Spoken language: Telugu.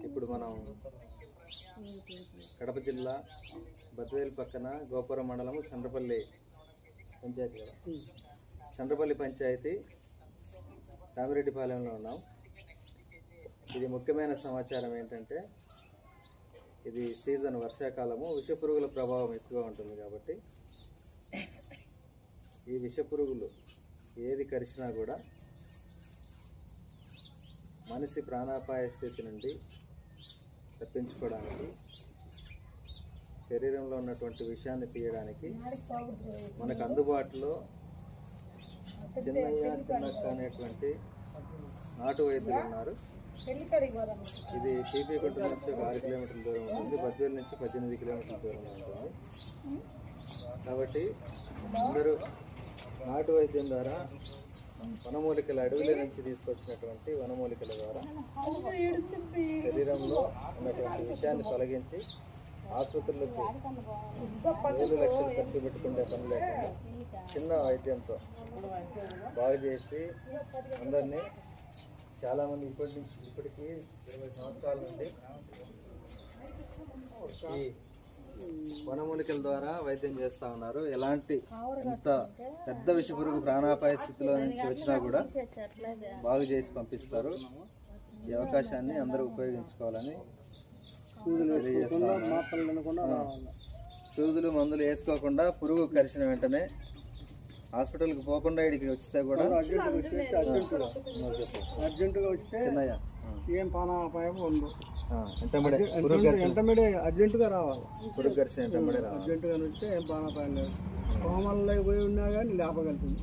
ఇప్పుడు మనం కడప జిల్లా బద్వేలు పక్కన గోపురం మండలం చంద్రపల్లి పంచాయతీ కదా, చంద్రపల్లి పంచాయతీ రామిరెడ్డిపాలెంలో ఉన్నాం. ఇది ముఖ్యమైన సమాచారం ఏంటంటే, ఇది సీజన్ వర్షాకాలము, విషపురుగుల ప్రభావం ఎక్కువగా ఉంటుంది కాబట్టి ఈ విషపురుగులు ఏది కరిచినా కూడా మనిషి ప్రాణాపాయ స్థితి నుండి తప్పించుకోవడానికి, శరీరంలో ఉన్నటువంటి విషయాన్ని తీయడానికి మనకు అందుబాటులో చిన్నక్క అనేటువంటి నాటు వైద్యులు ఉన్నారు. ఇది పీపీ గుంట నుంచి ఒక 6 కిలోమీటర్ల దూరం ఉంటుంది, బద్వేలు నుంచి 18 కిలోమీటర్ల దూరంలో ఉంటుంది. కాబట్టి అందరూ నాటు వైద్యం ద్వారా వనమూలికల అడవుల నుంచి తీసుకొచ్చినటువంటి వనమూలికల ద్వారా శరీరంలో ఉన్నటువంటి విషయాన్ని తొలగించి ఆసుపత్రులకు వేలు లక్షలు ఖర్చు పెట్టుకునే పని లేకుండా చిన్న వైద్యంతో బాగు చేసి అందరినీ చాలామంది ఇప్పటికీ 20 సంవత్సరాల నుండి ఈ వనమూలికల ద్వారా వైద్యం చేస్తూ ఉన్నారు. ఎలాంటి ఎంత పెద్ద విషపురుగు ప్రాణాపాయ స్థితిలో నుంచి వచ్చినా కూడా బాగు చేసి పంపిస్తారు. ఈ అవకాశాన్ని అందరూ ఉపయోగించుకోవాలని సూదులు మందులు వేసుకోకుండా పురుగు కరిచిన వెంటనే హాస్పిటల్కి పోకుండా ఇక్కడికి వస్తే కూడా అర్జెంటుగా వస్తే చిన్నయ్య ఏం ప్రాణాపాయం ఉంది, వెంటనే అర్జెంటుగా రావాలి. పురుగు కరిచిన వెంటనే అర్జెంటుగా వస్తే ఏం ప్రాణాపాయం లేదు. కోమల్లో పోయి ఉన్నా కానీ లేపగలుగుతుంది.